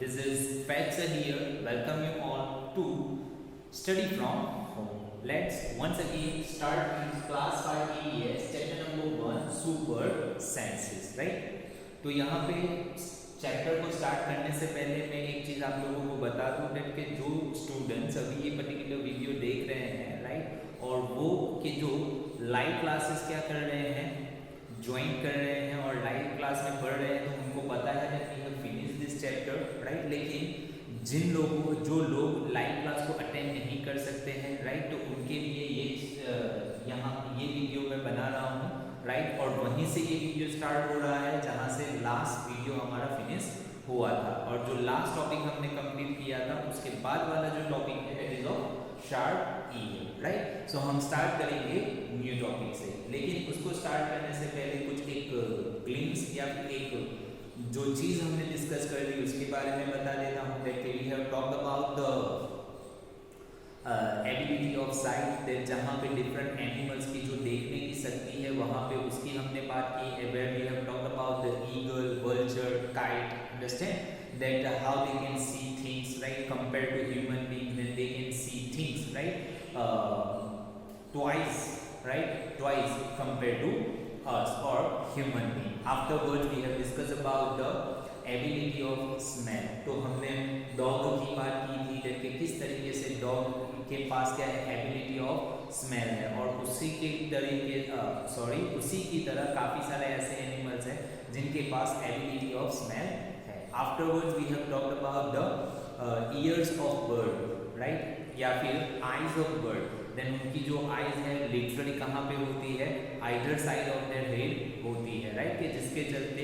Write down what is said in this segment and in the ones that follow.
This is Fetcher here. Welcome you all to study from home. Let's once again start with class 5 EES chapter number 1 super senses, right? तो यहाँ पे chapter को start करने से पहले मैं एक चीज़ आप लोगों को बता दूँ कि जो स्टूडेंट्स अभी ये पर्टिकुलर वीडियो देख रहे हैं, राइट, और वो कि जो लाइव क्लासेस क्या कर रहे हैं, ज्वाइन कर रहे हैं और लाइव क्लास में पढ़ रहे हैं, तो उनको पता है कि we have finish this chapter, right. लेकिन जिन लोगों जो लोग लाइव क्लास को अटेंड नहीं कर सकते हैं, राइट, तो उनके लिए ये यहाँ ये वीडियो मैं बना रहा हूँ, राइट, और वहीं से ये वीडियो स्टार्ट हो रहा है जहाँ से लास्ट वीडियो हमारा फिनिश हुआ था। और जो लास्ट टॉपिक हमने कंप्लीट किया था उसके बाद वाला जो टॉपिक है it is of sharp ear, right. So हम स्टार्ट करेंगे न्यू टॉपिक से, लेकिन उसको स्टार्ट करने से पहले कुछ एक ग्लिम्स या फिर एक जो चीज़ हमने डिस्कस कर ली उसके बारे में बता देता हूँ। That we have talked about the ability of sight, that जहाँ पे डिफरेंट एनिमल्स की जो देखने की शक्ति है वहाँ पे उसकी हमने बात की है। Where we have talked about the eagle, vulture, kite, understand that how they can see things, right, compare to human being when they can see things, right, twice compared to us or human being. Afterwards we have discussed about the ability of smell. तो हमने dog की बात की थी कि किस तरीके से डॉग के पास क्या है, एबिलिटी ऑफ स्मेल है, और उसी के तरीके उसी की तरह काफ़ी सारे ऐसे एनिमल्स हैं जिनके पास एबिलिटी ऑफ स्मेल है। Afterwards we have talked about the ears of bird, right, या फिर आइज ऑफ बर्ड। देन उनकी जो आइज है लिटरली कहाँ पे होती है, either side of their head होती है, राइट, कि जिसके चलते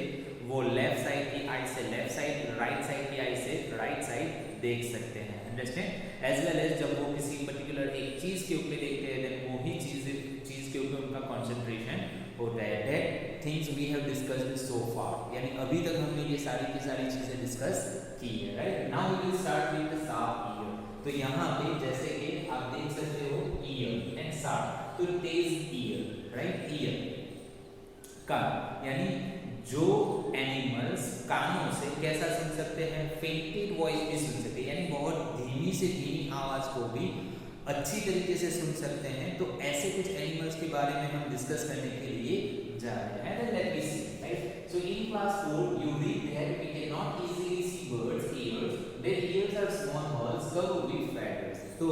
वो लेफ्ट साइड की आई से लेफ्ट साइड, राइट साइड की आई से राइट साइड देख सकते हैं, अंडरस्टैंड। एज वेल एज जब वो किसी पर्टिकुलर एक चीज़ के ऊपर देखते हैं देन वो ही चीज़ के ऊपर उनका कॉन्सेंट्रेशन होता है। That things we have discussed so far, यानी अभी तक हमने ये सारी की सारी चीज़ें डिस्कस की है, right. Now we will start with the sharp ear. तो यहाँ पे जैसे कि आप देख सकते हो ईयर एंड शार्प, तो तेज ईयर, राइट, ईयर कान, यानी जो एनिमल्स कानों से कैसा सुन सकते हैं, फेंटेड वॉइस भी सुन सकते हैं, यानी बहुत धीमी से धीमी आवाज को भी अच्छी तरीके से सुन सकते हैं। तो ऐसे कुछ एनिमल्स के बारे में हम डिस्कस करने के लिए जा रहे हैं। Let me see, right. So in class 4 you read that we can not easily see birds ears, their ears are small holes covered with feathers. तो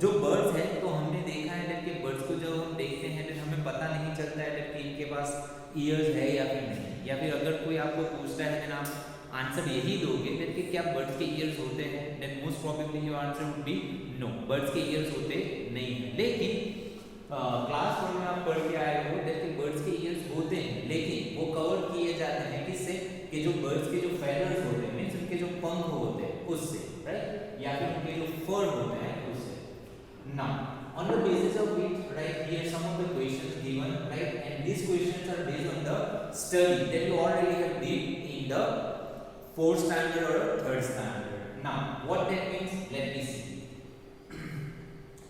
जो बर्ड्स हैं तो हमने देखा है कि बर्ड्स को जब हम देखते हैं तो हमें पता नहीं चलता है कि इनके पास ईयर्स है या फिर नहीं, या फिर अगर कोई आपको पूछता है देन आप आंसर यही दोगे कि क्या बर्ड्स के ईयर्स होते हैं, then most probably your answer would be no, birds के ईयर्स होते नहीं हैं। लेकिन क्लास 4 में आप पढ़ के आए हो कि बर्ड्स के ईयर्स होते हैं, लेकिन वो कवर किए जाते हैं किससे, कि जो बर्ड्स के जो फेदर्स होते हैं, मींस उनके जो पंख होते हैं उससे, राइट, या फिर उनके जो फर होते हैं उससे। Now on the basis of which, right, here some of the questions given, right, and these questions are based on the study that you already have did in the 4th standard or 3rd standard. Now what that means, let me see.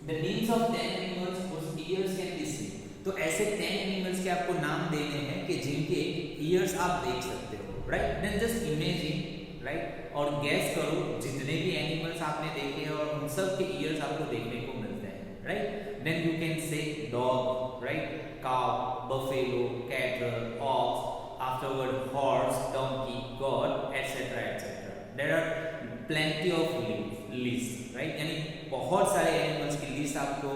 The names of 10 animals whose ears can be seen. तो ऐसे 10 animals के आपको नाम देने हैं कि जिनके ears आप देख सकते हो, right, then just imagine, right, और guess करो जितने भी animals आपने देखे हैं और उन सब के ears आपको देखने को मिलते हैं, right, then you can say dog, right, cow, buffalo, cattle, ox, afterward horse, donkey, goat, etc etc. There are plenty of lists, right, यानी बहुत सारे एनिमल्स की लिस्ट आपको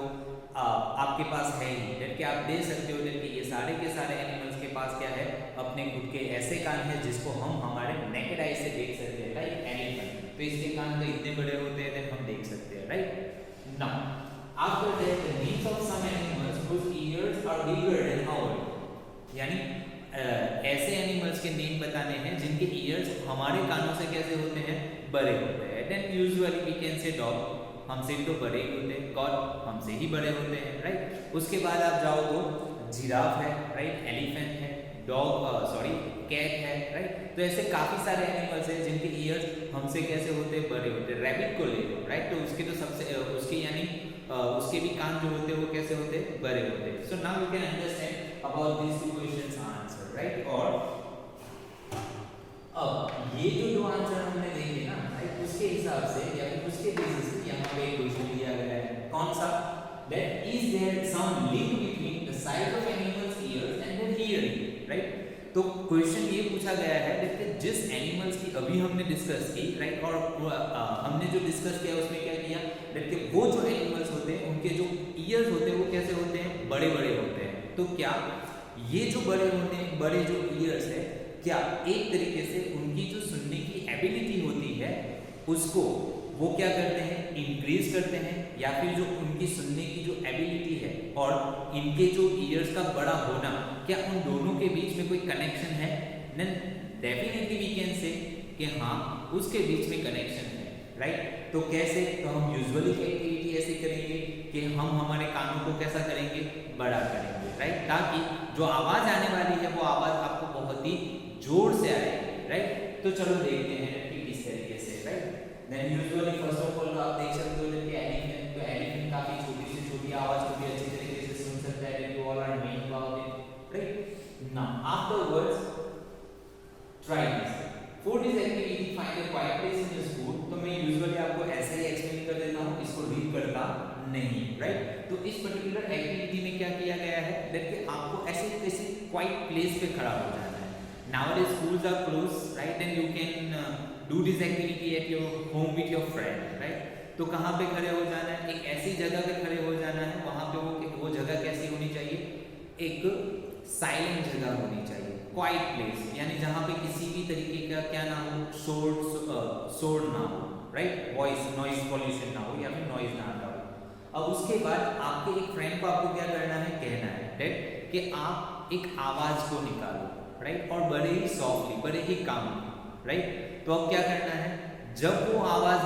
आपके पास है ही, दैट कि आप दे सकते हो कि ये सारे के सारे एनिमल्स के पास क्या है, अपने खुद के ऐसे कान है जिसको हम हमारे नेकेड आई से देख सकते हैं, लाइक एलिफेंट, तो इसके कान तो इतने बड़े होते हैं देन हम देख सकते हैं, right. Now after that the names of some animals whose ears are bigger than ours, यानी ऐसे एनिमल्स के नेम बताने हैं जिनके ईयर्स हमारे कानों से कैसे होते हैं, बड़े होते हैं। Then usually we can say dog, हमसे तो बड़े ही होते हैं, गॉड हमसे ही बड़े होते हैं, राइट। उसके बाद आप जाओ तो जिराफ है, राइट, एलिफेंट है, डॉग कैट है, राइट। तो ऐसे काफ़ी सारे एनिमल्स हैं जिनके ईयर्स हमसे कैसे होते हैं, बड़े होते हैं। रैबिट को ले लो, राइट, तो उसके तो सबसे उसके यानी उसके भी कान जो होते हैं वो कैसे होते हैं, बड़े होते हैं। So now you can understand about this two questions answer, right. और अब ये जो दो आंसर हमने देखे ना, राइट, तो क्वेश्चन ये पूछा गया है देखिए जिस एनिमल्स की अभी हमने डिस्कस की राइट, और हमने जो डिस्कस किया उसमें क्या किया, देखिए वो जो एनिमल्स होते हैं उनके जो ईयर्स होते हैं वो कैसे होते हैं, बड़े बड़े होते हैं। तो क्या ये जो बड़े होते हैं, बड़े जो ईयर्स है, क्या एक तरीके से उनकी जो सुनने की एबिलिटी होती है उसको वो क्या करते हैं, इंक्रीज करते हैं, या फिर जो उनकी सुनने की जो एबिलिटी है और इनके जो ईयर्स का बड़ा होना, क्या उन दोनों के बीच में कोई कनेक्शन है? देन डेफिनेटली वी कैन से कि हाँ उसके बीच में कनेक्शन है, राइट। तो कैसे, तो हम यूजुअली एक्टिविटी ऐसे करेंगे कि हम हमारे कानों को कैसा करेंगे, बड़ा करेंगे, राइट, ताकि जो आवाज आने वाली है वो आवाज आपको बहुत ही जोर से आएगी, राइट। तो चलो देखते हैं कि किस तरीके से, right. Then usually first of all आप देख सकते हो कि एलिफेंट, तो एलिफेंट काफी छोटी से छोटी आवाज को भी अच्छी तरीके से सुन सकता है, you all are knowing about it, right. Now afterwards try this for this activity, find a quite place in your school. तो मैं यूजुअली आपको ऐसे ही एक्सप्लेन कर देता हूं, इसको रीड करता नहीं, राइट। तो इस पर्टिकुलर एक्टिविटी में क्या किया गया है, देखिए आपको ऐसे किसी क्वाइट प्लेस पे खड़ा हो जाना है। Nowadays schools are close, right, and you can do this activity at your home with your friend, right. तो कहाँ पे खड़े हो जाना है, एक ऐसी जगह पे खड़े हो जाना है, वहां पे वो जगह कैसी होनी चाहिए, एक साइलेंट जगह होनी चाहिए, क्वाइट प्लेस, यानी जहाँ पे किसी भी तरीके का क्या ना हो, शोर ना हो, राइट, वॉइस नॉइज पॉल्यूशन ना हो या फिर नॉइज ना आता हो। अब उसके बाद आपके एक फ्रेंड को आपको क्या करना है, कहना है, राइट, कि आप एक आवाज को निकालो, राइट, और बड़े ही सॉफ्टली, बड़े ही काम, राइट। तो अब क्या करना है, जब वो आवाज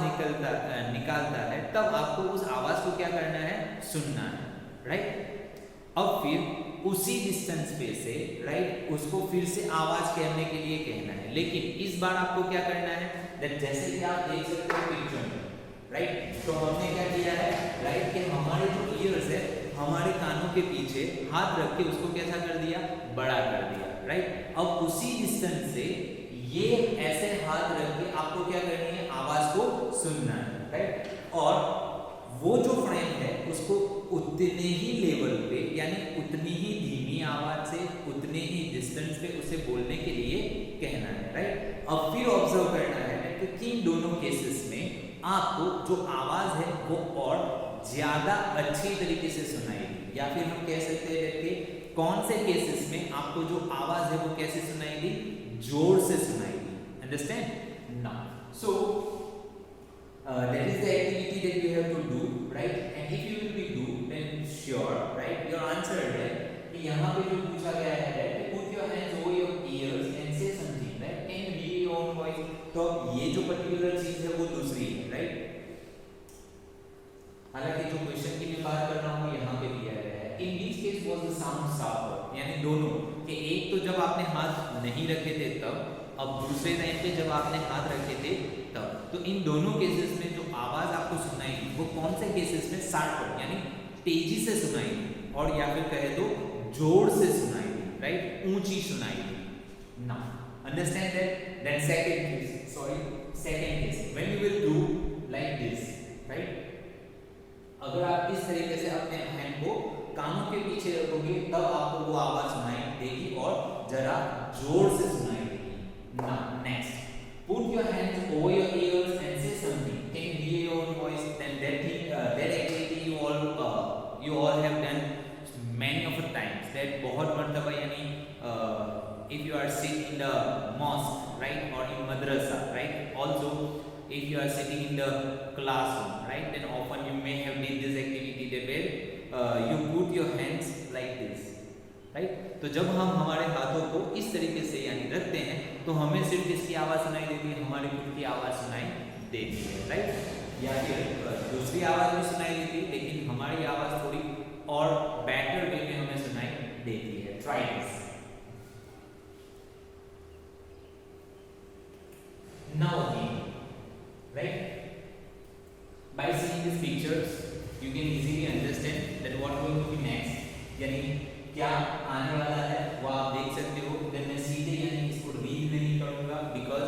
निकालता है तब आपको उस आवाज को क्या करना है, सुनना है, राइट। अब फिर उसी डिस्टेंस पे से, राइट, उसको फिर से आवाज कहने के लिए कहना है, लेकिन इस बार आपको क्या करना है, दैट जैसे कि आप देख सकते हो पिक्चर में, राइट। तो हमने क्या किया है, राइट, कि हमारे जो ईयर्स है हमारे कानों के पीछे हाथ रख के उसको कैसा कर दिया, बड़ा कर दिया, राइट। अब उसी डिस्टेंस से ये ऐसे हाथ रख के आपको क्या करनी है, आवाज को सुनना है, राइट। और वो जो फ्रेंड है उसको उतने ही लेवल पे, यानी उतनी ही धीमी आवाज से, उतने ही डिस्टेंस पे उसे बोलने के लिए कहना है, राइट। अब फिर ऑब्जर्व करना है कि किन दोनों केसेस में आपको जो आवाज है वो और ज्यादा अच्छी तरीके से सुनाएगी, या फिर हम कह सकते हैं कि कौन से केसेस में आपको जो आवाज है वो कैसे सुनाएगी, जोर से सुनाएगी, understand now. So that is the activity that you have to do, right, and if you will be do then sure, right, your answer है कि यहाँ पे जो पूछा गया है, right, put your hands over your ears and say something, right, and be your own voice। तो ये जो पर्टिकुलर चीज है वो दूसरी है, राइट। हालांकि जो क्वेश्चन की मैं बात कर रहा हूँ यहाँ पे दिया गया है, in which case was the sound sharper, यानी दोनों कि एक तो जब आपने हाथ नहीं रखे थे तब, अब दूसरे टाइम पे जब आपने हाथ रखे थे तब। तो इन दोनों केसेस में जो आवाज आपको सुनाई वो कौन से केसेस में, शार्प, यानी तेजी से सुनाई, और या फिर कहे तो जोर से सुनाई, राइट, ऊंची सुनाई। Now understand that. Then second case when you will do like this, right, अगर आप इस तरीके से अपने हैंड को कानों के पीछे रखोगे तब आपको वो आवाज सुनाई देगी और जरा जोर से सुनाई देगी। Now next, put your hands over your ears and say something. Can you hear your own voice? Then that activity you all have done many of the times. That बहुत मर्तबा, यानी if you are sitting in the mosque, right, or in madrasa, right, also if you are sitting in the classroom, right, then often you may have did this activity that where you put your hands like this, right. तो जब हम हमारे हाथों को इस तरीके से यानी रखते हैं तो हमें सिर्फ किसकी आवाज सुनाई देती है, हमारे खुद की आवाज सुनाई देती है, राइट, या फिर दूसरी आवाज भी सुनाई देती है, लेकिन हमारी आवाज थोड़ी और बेटर वे में हमें सुनाई देती है। Try this. Now again, right, by seeing this pictures you can easily understand that what going to be next, यानी क्या आने वाला है वो आप देख सकते हो। देन मैं सीधे यानी इसको रीड नहीं करूंगा, बिकॉज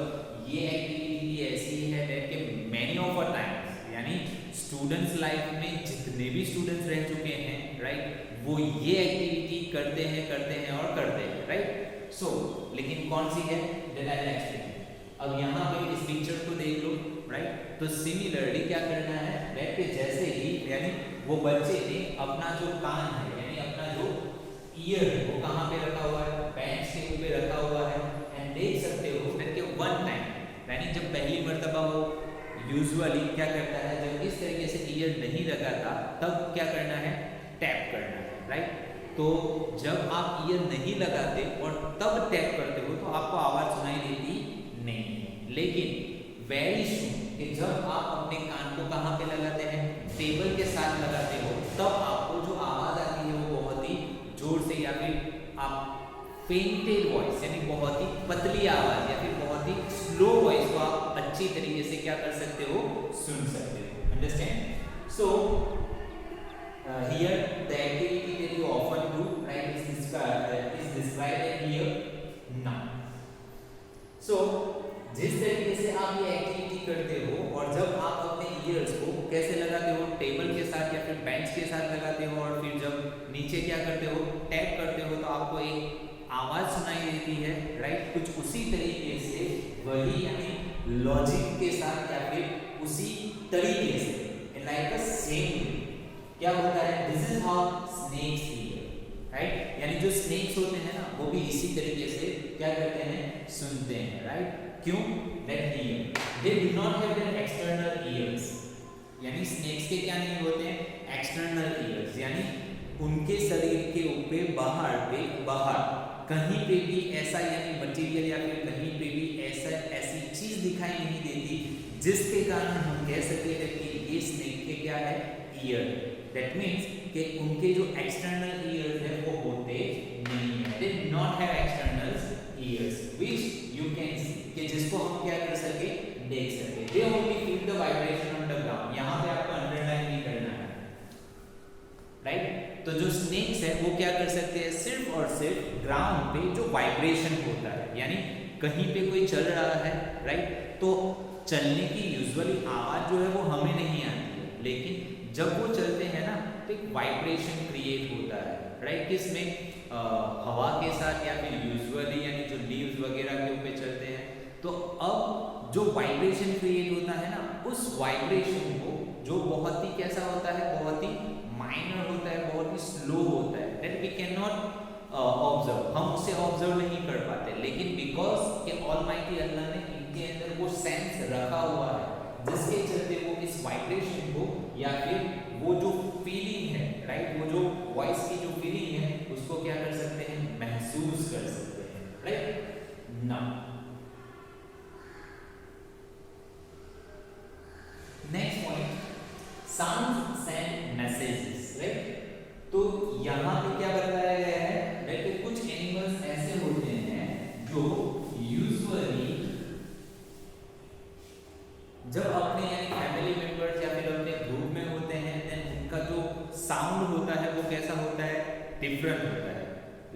ये एक्टिविटी ऐसी है कि मैनी ऑफ अ टाइम्स, यानी स्टूडेंट्स लाइफ में जितने भी स्टूडेंट्स रह चुके हैं, राइट, वो ये एक्टिविटी करते हैं और करते हैं, राइट। सो लेकिन कौन सी है, देन आई विल एक्सप्लेन। अब यहाँ पे इस पिक्चर को देख लो, राइट। तो सिमिलरली क्या करना है, दैट पे जैसे ही यानी वो बच्चे ने अपना जो कान है यानी अपना जो ईयर है वो कहाँ पे रखा हुआ है, बेंच के ऊपर रखा हुआ है। एंड देख सकते हो दैट के वन टाइम यानी जब पहली मर्तबा वो यूजुअली क्या करता है, जब इस तरीके से ईयर नहीं लगाता तब क्या करना है, टैप करना है, राइट। तो जब आप ईयर नहीं लगाते और तब टैप करते हो तो आपको आवाज सुनाई देती नहीं है। लेकिन वेरी सून कि जब आप अपने कान को कहाँ पे लगाते हैं, टेबल के साथ लगाते हो, तब आपको जो आवाज आती है वो बहुत ही जोर से या फिर आप फेंटेड वॉइस यानी बहुत ही पतली आवाज या फिर बहुत ही स्लो वॉइस को आप अच्छी तरीके से क्या कर सकते हो, सुन सकते हो। Understand? So here the activity that you often do, right, is described here now. So जिस तरीके से आप ये एक्टिविटी करते हो और जब आप अपने ईयर्स को कैसे लगाते हो, टेबल के साथ या फिर बेंच के साथ लगाते हो और फिर जब नीचे क्या करते हो, टैप करते हो, तो आपको एक आवाज सुनाई देती है, राइट। कुछ उसी तरीके से वही यानी लॉजिक के साथ या फिर उसी तरीके से लाइक अ सेम क्या होता है, this is how snakes hear, right. यानी जो स्नेक्स होते हैं ना वो भी इसी तरीके से क्या करते हैं, सुनते हैं, राइट। क्यों, that here they do not have their external years, यानी स्नेक्स के क्या नहीं होते हैं, एक्सटर्नल ईयर्स, यानी उनके शरीर के ऊपर बाहर कहीं पे भी ऐसा यानी मटेरियल या फिर कहीं पे भी ऐसी चीज दिखाई नहीं देती जिसके कारण हम कह सकते हैं कि ये स्नेक के क्या है, ईयर। दैट मीन्स कि उनके जो एक्सटर्नल ईयर्स है वो होते नहीं है, they not have external years which you can see, कि जिसको हम क्या कर सके, देख सके। They only feel the vibration on the ground, यहां पे आपको अंडरलाइन नहीं करना है, राइट। तो जो स्नेक्स है वो क्या कर सकते हैं, सिर्फ और सिर्फ ग्राउंड पे जो वाइब्रेशन होता है, यानी कहीं पे कोई चल रहा है, राइट, तो चलने की यूजुअली आवाज जो है वो हमें नहीं आती है, लेकिन जब वो चलते हैं ना तो एक वाइब्रेशन क्रिएट होता है, राइट। किसमें, हवा के साथ या फिर यूजुअली यानी जो लीव्स वगैरह के ऊपर चलते हैं। तो अब जो वाइब्रेशन क्रिएट होता है ना, उस वाइब्रेशन को जो बहुत ही कैसा होता है, बहुत ही माइनर होता है, बहुत ही स्लो होता है, that we can not observe, हम उसे ऑब्जर्व नहीं कर पाते। लेकिन बिकॉज कि ऑलमाइटी अल्लाह ने इनके अंदर वो सेंस रखा हुआ है जिसके चलते वो इस वाइब्रेशन को या फिर वो जो फीलिंग है, राइट, वो जो वॉइस की जो फीलिंग है उसको क्या कर सकते हैं, महसूस कर सकते हैं, right. Now next point, sound send messages, right. तो यहाँ पे क्या बताया गया है, राइट, कुछ एनिमल्स ऐसे होते हैं जो यूजुअली जब अपने यानी फैमिली मेंबर्स या फिर अपने ग्रुप में होते हैं, देन उनका जो साउंड होता है वो कैसा होता है, डिफरेंट होता है।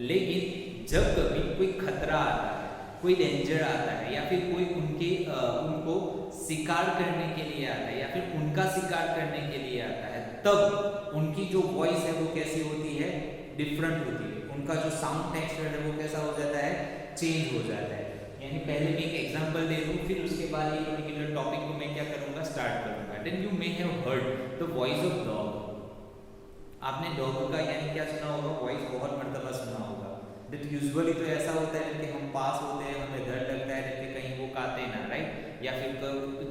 लेकिन जब कभी कोई खतरा आता है, कोई डेंजर आता है या फिर कोई उनको शिकार करने के लिए आता है या फिर उनका शिकार करने के लिए आता है, तब उनकी जो वॉइस है वो कैसी होती है, डिफरेंट होती है। उनका जो साउंड टेक्सचर है वो कैसा हो जाता है, चेंज हो जाता है। यानी पहले मैं एक एग्जांपल दे दूं, फिर उसके बाद ये पर्टिकुलर टॉपिक को मैं क्या करूंगा, स्टार्ट करूंगा। Then you may have heard the voice of dog. आपने डॉग का यानी क्या सुना होगा, वॉइस बहुत मर्तबा सुना होगा। दैट यूजुअली तो ऐसा होता है कि हम पास होते हैं, हमें डर लगता है कि कहीं वो काटे ना, राइट। या फिर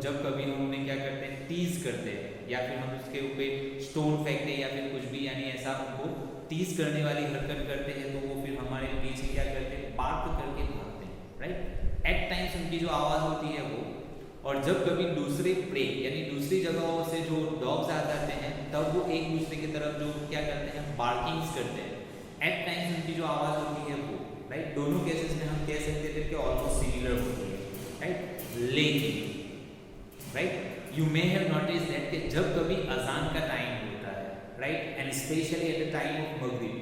जब कभी हम उन्हें क्या करते हैं, टीज करते हैं या फिर हम उसके ऊपर स्टोन फेंकते हैं या फिर कुछ भी यानी ऐसा उनको टीज करने वाली हरकत करते हैं, तो वो फिर हमारे पीछे क्या करते हैं, बार्क करके भागते हैं, राइट। एट टाइम्स उनकी जो आवाज़ होती है वो, और जब कभी दूसरे प्रे यानी दूसरी जगहों से जो डॉग्स आ जाते हैं तब वो एक दूसरे की तरफ जो क्या करते हैं, बार्किंग्स करते हैं। एट टाइम्स उनकी जो आवाज़ होती है वो, राइट, दोनों केसेस में हम कह सकते थे कि ऑलमोस्ट सिमिलर होती है, राइट। लेकिन right, you may have notice that कि जब कभी अजान का टाइम होता है, right, and specially at the time of मगरिब,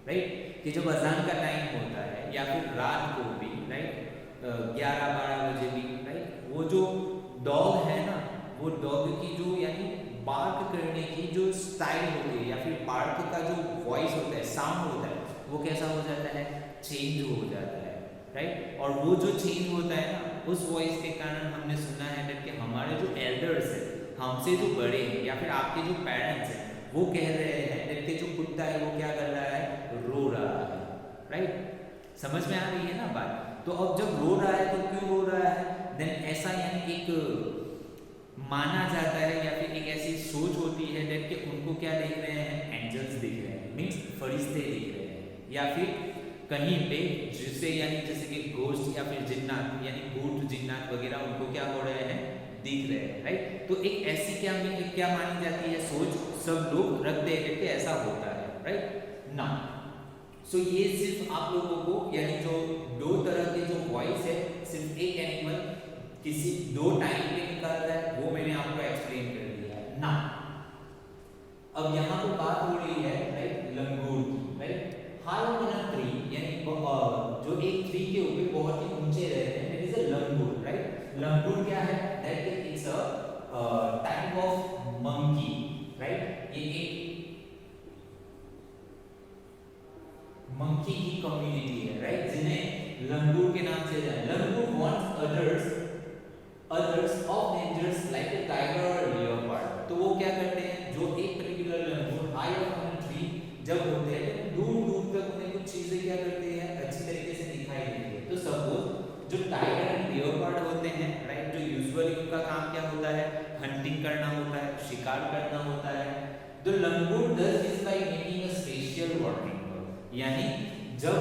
राइट, कि जब अजान का टाइम होता है या फिर रात को भी, राइट, 11-12 बजे भी, राइट, वो जो डॉग है ना, वो डॉग की जो यानी बार्क करने की जो स्टाइल होती है या फिर बार्क का जो वॉइस होता है, साउंड होता है, वो कैसा हो जाता है, चेंज हो जाता है, राइट। और वो जो चेंज होता है ना, उस वॉइस के कारण हमने सुना है कि हमारे जो एल्डर्स हैं, हमसे जो बड़े हैं या फिर आपके जो पेरेंट्स हैं, वो कह रहे हैं कि जो कुत्ता है वो क्या कर रहा है, रो रहा है, राइट। समझ में आ रही है ना बात। तो अब जब रो रहा है तो क्यों रो रहा है, देन ऐसा यानी एक माना जाता है या फिर एक ऐसी सोच होती है कि उनको क्या दिख रहे हैं, एंजल्स दिख रहे हैं, मीन्स फरिश्ते दिख रहे हैं, या फिर कहीं पे जिससे यानी जैसे कि घोस्ट या फिर जिन्नात यानी भूत जिन्नात वगैरह उनको क्या हो रहे हैं, दिख रहे हैं, राइट। तो एक ऐसी क्या मानी जाती है सोच, सब लोग रखते हैं कि ऐसा होता है, राइट ना। सो ये सिर्फ आप लोगों को यानी जो दो तरह के जो वॉइस है, सिर्फ एक एनिमल किसी दो टाइम पे निकालता है, वो मैंने आपको एक्सप्लेन कर दिया है ना। अब यहाँ तो बात हो रही है, राइट, लंगूर की, right. High on a tree यानी जो एक ट्री के ऊपर बहुत ही ऊंचे रहते हैं, that is a langur, right. लंगूर क्या है, that is a type of monkey, right. ये एक मंकी की कम्युनिटी है, राइट, जिन्हें लंगूर के नाम से जाना। Langur wants others of dangers like a tiger और लियोपार्ड। तो वो क्या करते हैं, जो एक particular langur high on a tree जब होते हैं तो दूर दूर तक उन्हें कुछ चीजें क्या करते हैं, अच्छी तरीके से दिखाई देती है। तो सपोज जो टाइगर एंड लियोपार्ड होते हैं, राइट, जो यूजुअली उनका काम क्या होता है, हंटिंग करना होता है, शिकार करना होता है। The langur does this by making a special warning, यानी जब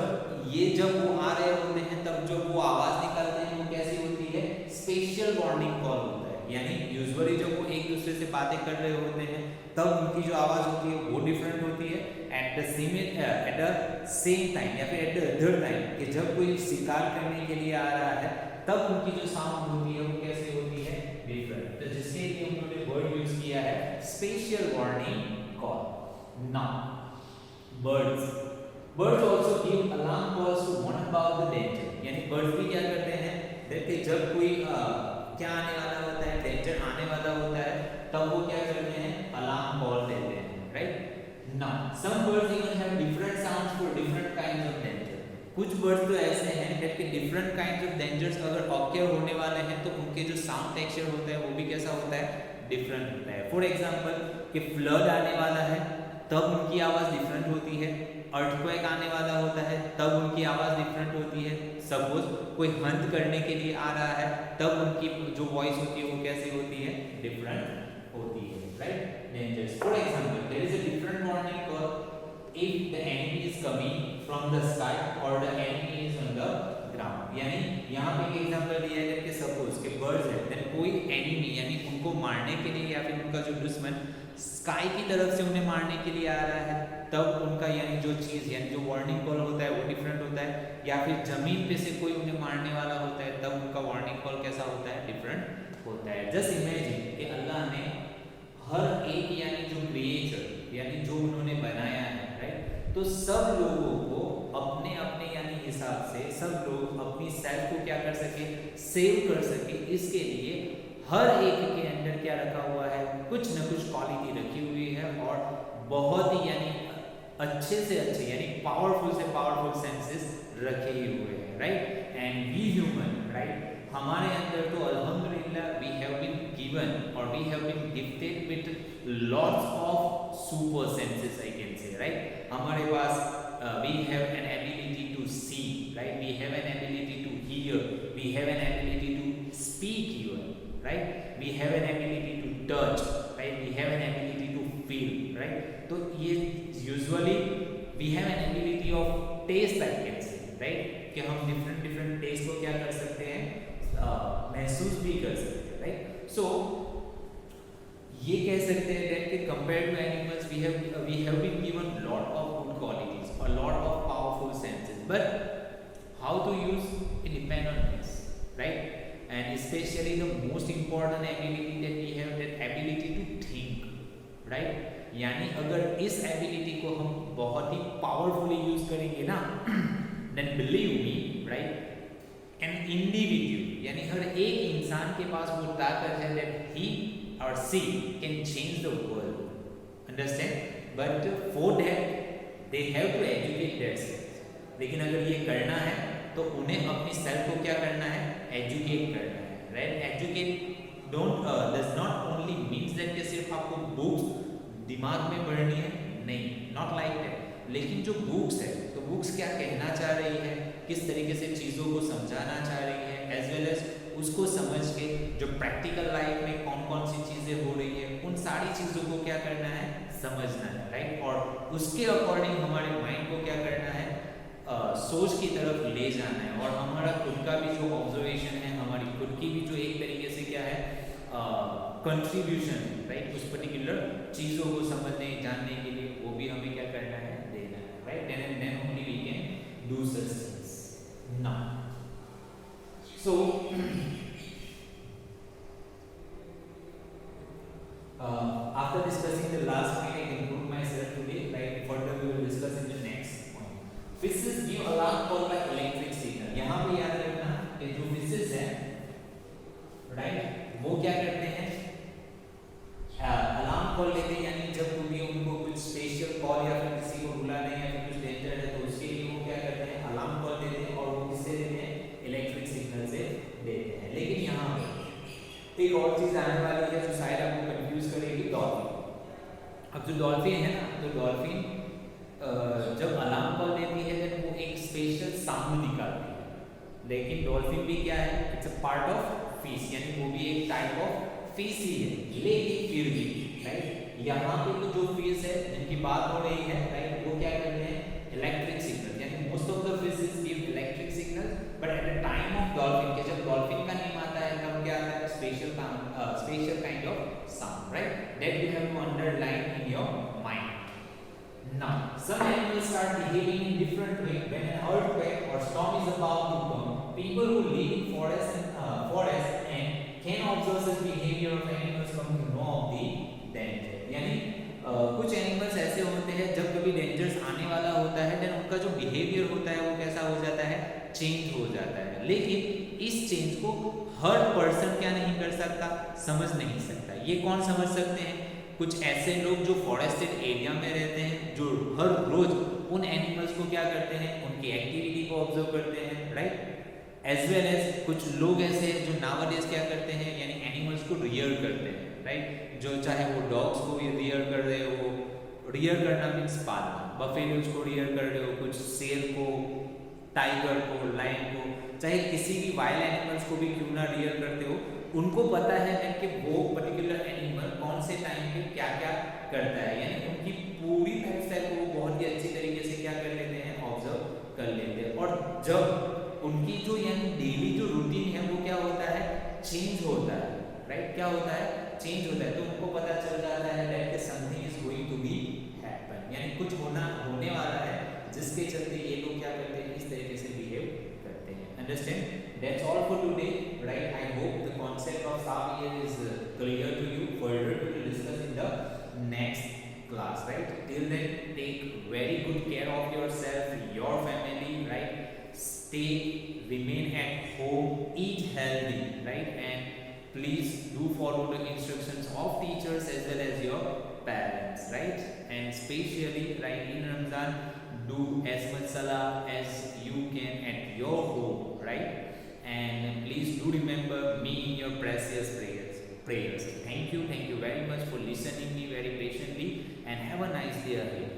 वो आ रहे होते हैं तब जब वो आवाज निकालते हैं वो कैसी होती है, स्पेशल वार्निंग कॉल होता है। यानी यूजुअली जब वो एक दूसरे से बातें कर रहे होते हैं तब उनकी जो आवाज होती है वो डिफरेंट होती है, एट द सेम टाइम या फिर एट द अदर टाइम कि जब कोई शिकार करने के लिए आ रहा है तब उनकी जो साउंड होती है वो कैसे होती है, डिफरेंट। तो जिसके लिए उन्होंने वर्ड यूज किया है special warning call. Now birds also give alarm calls to warn about the danger, यानी बर्ड्स भी क्या करते हैं, देखिए जब कोई क्या आने वाला होता है, डेंजर आने वाला होता है, तब वो क्या करते हैं, अलार्म कॉल देते हैं, right. Now some birds even have different sounds for different kinds of danger. कुछ बर्ड्स तो ऐसे हैं कि डिफरेंट काइंड्स ऑफ डेंजर्स अगर ऑक्योर होने वाले हैं तो उनके जो साउंड टेक्सचर होता है वो भी कैसा होता है, डिफरेंट होता है। फॉर एग्जांपल कि फ्लड आने वाला है तब उनकी आवाज डिफरेंट होती है, अर्थक्वेक आने वाला होता है तब उनकी आवाज़ डिफरेंट होती है। सपोज कोई हंट करने के लिए आ रहा है तब उनकी जो वॉइस होती है वो कैसी होती है, डिफरेंट होती है, right. Dangers for example there is a different warning call if the enemy is coming from the sky और the enemy is on the ground. यानी यहाँ पे एक एग्जांपल दिया है कि सपोज के बर्ड्स है, देन कोई एनिमी यानी उनको मारने के लिए या फिर उनका जो दुश्मन स्काई की तरफ से उन्हें मारने के लिए आ रहा है तब उनका यानी जो चीज़ यानी जो वार्निंग कॉल होता है वो डिफरेंट होता है, या फिर जमीन पे से कोई उन्हें मारने वाला होता है तब उनका वार्निंग कॉल कैसा होता है, डिफरेंट होता है। जस्ट इमेजिन कि अल्लाह ने हर एक यानी जो क्रिएचर यानी जो उन्होंने बनाया है, राइट, तो सब लोगों को अपने अपने यानी हिसाब से सब लोग अपनी सेल्फ को क्या कर सके, सेव कर सके, इसके लिए हर एक के अंदर क्या रखा हुआ है, कुछ न कुछ क्वालिटी रखी हुई है और बहुत ही यानी अच्छे से अच्छे यानी पावरफुल से पावरफुल सेंसेस रखे हुए हैं, right. And we human, right, हमारे अंदर तो अल्हम्दुलिल्लाह वी हैव बीन गिवन और we have been gifted with lots of super senses, I can say, right. हमारे पास we have an ability to see, right, we have an ability to hear, we have an ability to speak even, right, we have an ability to touch, right, we have an ability to feel, right। तो ये usually we have an ability of taste, I can say, right, कि हम different taste को क्या कर सकते हैं, महसूस भी कर सकते हैं, right। so ये कह सकते हैं that कि compared to animals we have been given lot of good qualities or lot of powerful senses, but how to use it depend on us, right। And especially the most important ability that we have, that ability to think, right। यानी अगर इस ability को हम बहुत ही powerfully use करेंगे ना, then believe me, right, an individual यानी हर एक इंसान के पास वो ताकत है that he or she can change the world, understand, but for that they have to educate themselves। लेकिन अगर ये करना है तो उन्हें अपनी सेल्फ को क्या करना है, एजुकेट करना है, right. Educate don't does not only means that कि सिर्फ आपको बुक्स दिमाग में पढ़नी है, नहीं, नॉट लाइक दैट। लेकिन जो बुक्स है, तो बुक्स क्या कहना चाह रही है, किस तरीके से चीज़ों को समझाना चाह रही है, एज वेल एज उसको समझ के जो प्रैक्टिकल लाइफ में कौन कौन सी चीज़ें हो रही है, उन सारी चीज़ों को क्या करना है, समझना है, राइट। और उसके अकॉर्डिंग हमारे माइंड को क्या करना है, सोच की तरफ ले जाना है। और हमारा खुद का भी जो ऑब्जर्वेशन है, हमारी खुद की भी जो एक तरीके से क्या है कंट्रीब्यूशन, राइट, उस पर्टिकुलर चीज़ों को समझने जानने के लिए, वो भी हमें क्या करना है, देना है, right. Then only we can do such things now. So, after discussing the last point, I conclude myself today. Right, further we will discuss in the next point. Whistles give alarm call by electric signal. यहाँ पे याद रखना कि जो whistles है, right, वो क्या करते हैं, अलार्म कॉल लेते हैं। यानी जब भी उनको कुछ स्पेशल कॉल या फिर किसी को बुलाना है या फिर कुछ डेंजर है, तो उसके लिए वो क्या करते हैं, अलार्म कॉल देते हैं। और वो किससे देते हैं, इलेक्ट्रिक सिग्नल से देते हैं। लेकिन यहाँ पे एक और चीज आने वाली है जो शायद आपको कंफ्यूज करेगी, डॉल्फिन। अब जो डॉल्फिन है ना, तो डॉल्फिन जब अलार्म कॉल देती है तो वो एक स्पेशल साउंड निकालती है। लेकिन डॉल्फिन भी क्या है, it's a part of fish, यानी वो भी एक टाइप ऑफ फिश ही है। लेकिन फिर भी राइट, यहाँ पे तो जो फिश है जिनकी बात हो रही है, राइट, वो क्या करते हैं, इलेक्ट्रिक सिग्नल। यानी most of the fishes give electric signal, but at the time of dolphin के जब डॉल्फिन का नेम आता है तब क्या आता है, special kind of sound, right, that you have to underline in your mind. Now, some animals start behaving in different way when an earthquake or storm is about to come. People who live in forests and can observe such behavior of animals come to know of the danger. यानी कुछ animals ऐसे होते हैं जब कभी dangers आने वाला होता है, देन उनका जो बिहेवियर होता है वो कैसा हो जाता है, चेंज हो जाता है। लेकिन इस चेंज को हर पर्सन क्या नहीं कर सकता, समझ नहीं सकता। ये कौन समझ सकते हैं, कुछ ऐसे लोग जो फॉरेस्टेड एरिया में रहते हैं, जो हर रोज उन एनिमल्स को क्या करते हैं, उनकी एक्टिविटी को ऑब्जर्व करते हैं, राइट। एज वेल एज कुछ लोग ऐसे हैं जो नाउअडेज क्या करते हैं, यानी एनिमल्स को रियर करते हैं, राइट। जो चाहे वो डॉग्स को भी रियर कर रहे हो, रियर करना मीन्स पालना, बफेलोज को रियर कर रहे हो, कुछ शेर को, टाइगर को, लायन को, चाहे किसी भी वाइल्ड एनिमल्स को भी क्यों ना रियर करते हो, उनको पता है कि वो पर्टिकुलर एनिमल कौन से टाइम पे क्या क्या करता है। यानी उनकी पूरी लाइफ स्टाइल को वो बहुत ही अच्छी तरीके से क्या कर लेते हैं, ऑब्जर्व कर लेते हैं। और जब उनकी जो यानी डेली जो रूटीन है वो क्या होता है, चेंज होता है, राइट, क्या होता है, चेंज होता है, तो उनको पता चल जाता है that something is going to be happen, यानी कुछ होने वाला है, जिसके चलते ये लोग क्या करते हैं, इस तरीके से बिहेव करते हैं। Understand? That's all for today, right? I hope the concept of Savier is clear to you. Further we will discuss in the next class, right? Till then, take very good care of yourself, your family, right? Remain at home, eat healthy, right? And please do follow the instructions of teachers as well as your parents, right? And especially, right, in Ramadan, do as much salah as you can at your home, right? And please do remember me in your precious prayers. Thank you very much for listening me very patiently, and have a nice day ahead.